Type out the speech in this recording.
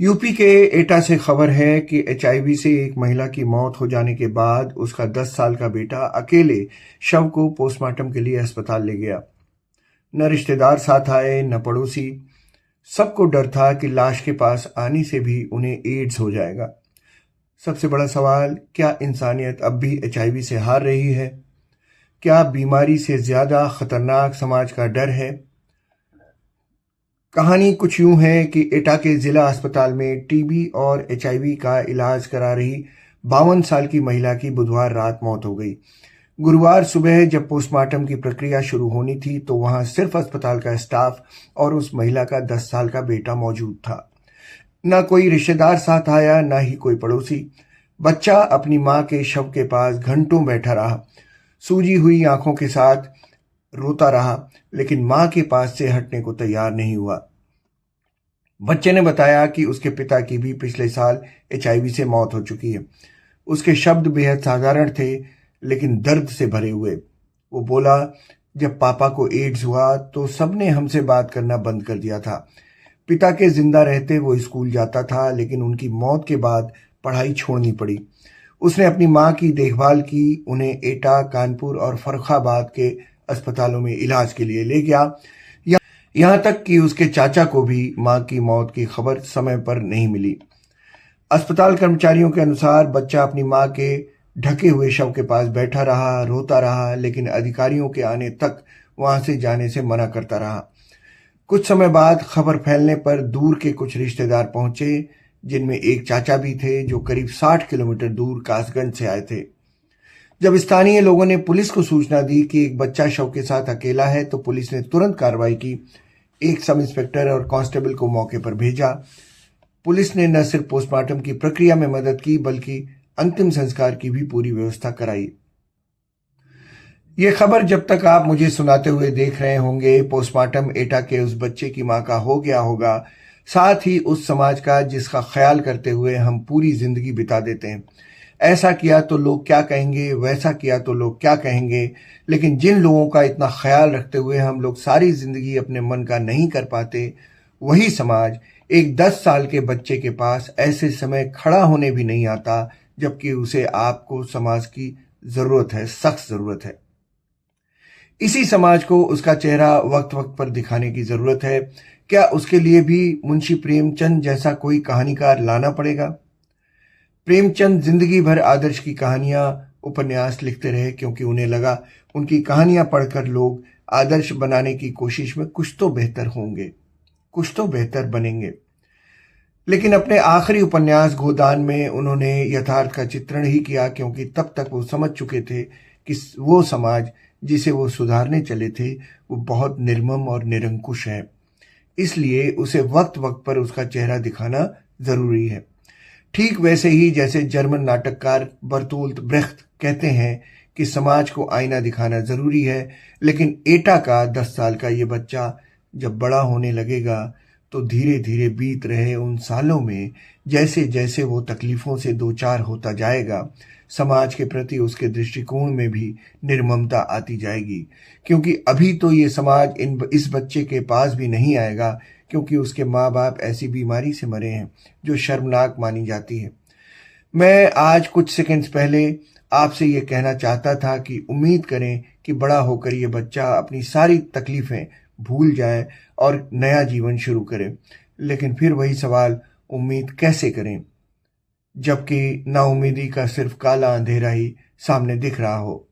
UP के एटा से खबर है कि एचआईवी से एक महिला की मौत हो जाने के बाद उसका 10 साल का बेटा अकेले शव को पोस्टमार्टम के लिए अस्पताल ले गया। न रिश्तेदार साथ आए न पड़ोसी। सबको डर था कि लाश के पास आने से भी उन्हें एड्स हो जाएगा। सबसे बड़ा सवाल, क्या इंसानियत अब भी एचआईवी से हार रही है? क्या बीमारी से ज्यादा खतरनाक समाज का डर है? कहानी कुछ यूं है कि एटा के जिला अस्पताल में टीबी और एचआईवी का इलाज करा रही 52 साल की महिला की बुधवार रात मौत हो गई। गुरुवार सुबह जब पोस्टमार्टम की प्रक्रिया शुरू होनी थी तो वहां सिर्फ अस्पताल का स्टाफ और उस महिला का 10 साल का बेटा मौजूद था। न कोई रिश्तेदार साथ आया, न ही कोई पड़ोसी। बच्चा अपनी मां के शव के पास घंटों बैठा रहा, सूजी हुई आंखों के साथ रोता रहा, लेकिन मां के पास से हटने को तैयार नहीं हुआ। बच्चे ने बताया कि उसके पिता की भी पिछले साल एचआईवी से मौत हो चुकी है। उसके शब्द बेहद साधारण थे, लेकिन दर्द से भरे हुए। वो बोला, जब पापा को एड्स हुआ तो सबने हमसे बात करना बंद कर दिया था। पिता के जिंदा रहते वो स्कूल जाता था, लेकिन उनकी मौत के बाद पढ़ाई छोड़नी पड़ी। उसने अपनी मां की देखभाल की, उन्हें एटा, कानपुर और फर्रुखाबाद के अस्पतालों में इलाज के लिए ले गया। यहां तक कि उसके चाचा को भी मां की मौत की खबर समय पर नहीं मिली। अस्पताल कर्मचारियों के अनुसार बच्चा अपनी मां के ढके हुए शव के पास बैठा रहा, रोता रहा, लेकिन अधिकारियों के आने तक वहां से जाने से मना करता रहा। कुछ समय बाद खबर फैलने पर दूर के कुछ रिश्तेदार पहुंचे, जिनमें एक चाचा भी थे जो करीब 60 किलोमीटर दूर कासगंज से आए थे। जब स्थानीय लोगों ने पुलिस को सूचना दी कि एक बच्चा शव के साथ अकेला है तो पुलिस ने तुरंत कार्रवाई की। एक सब इंस्पेक्टर और कांस्टेबल को मौके पर भेजा। पुलिस ने न सिर्फ पोस्टमार्टम की प्रक्रिया में मदद की, बल्कि अंतिम संस्कार की भी पूरी व्यवस्था कराई। ये खबर जब तक आप मुझे सुनाते हुए देख रहे होंगे, पोस्टमार्टम एटा के उस बच्चे की मां का हो गया होगा, साथ ही उस समाज का जिसका ख्याल करते हुए हम पूरी जिंदगी बिता देते हैं। ऐसा किया तो लोग क्या कहेंगे, वैसा किया तो लोग क्या कहेंगे, लेकिन जिन लोगों का इतना ख्याल रखते हुए हम लोग सारी जिंदगी अपने मन का नहीं कर पाते, वही समाज एक 10 साल के बच्चे के पास ऐसे समय खड़ा होने भी नहीं आता, जबकि उसे आपको समाज की जरूरत है, सख्त जरूरत है। इसी समाज को उसका चेहरा वक्त वक्त पर दिखाने की जरूरत है। क्या उसके लिए भी मुंशी प्रेमचंद जैसा कोई कहानीकार लाना पड़ेगा? प्रेमचंद जिंदगी भर आदर्श की कहानियां, उपन्यास लिखते रहे, क्योंकि उन्हें लगा उनकी कहानियां पढ़कर लोग आदर्श बनाने की कोशिश में कुछ तो बेहतर होंगे, कुछ तो बेहतर बनेंगे। लेकिन अपने आखिरी उपन्यास गोदान में उन्होंने यथार्थ का चित्रण ही किया, क्योंकि तब तक वो समझ चुके थे कि वो समाज जिसे वो सुधारने चले थे वो बहुत निर्मम और निरंकुश है। इसलिए उसे वक्त वक्त पर उसका चेहरा दिखाना जरूरी है। ठीक वैसे ही जैसे जर्मन नाटककार बर्तोल्ट ब्रेख्त कहते हैं कि समाज को आईना दिखाना जरूरी है, लेकिन एटा का 10 साल का ये बच्चा जब बड़ा होने लगेगा तो धीरे धीरे बीत रहे उन सालों में जैसे जैसे वो तकलीफों से दो चार होता जाएगा, समाज के प्रति उसके दृष्टिकोण में भी निर्ममता आती जाएगी। क्योंकि अभी तो ये समाज इस बच्चे के पास भी नहीं आएगा, क्योंकि उसके माँ बाप ऐसी बीमारी से मरे हैं जो शर्मनाक मानी जाती है। मैं आज कुछ सेकंड्स पहले आपसे ये कहना चाहता था कि उम्मीद करें कि बड़ा होकर ये बच्चा अपनी सारी तकलीफें भूल जाए और नया जीवन शुरू करे। लेकिन फिर वही सवाल, उम्मीद कैसे करें जबकि नाउम्मीदी का सिर्फ काला अंधेरा ही सामने दिख रहा हो।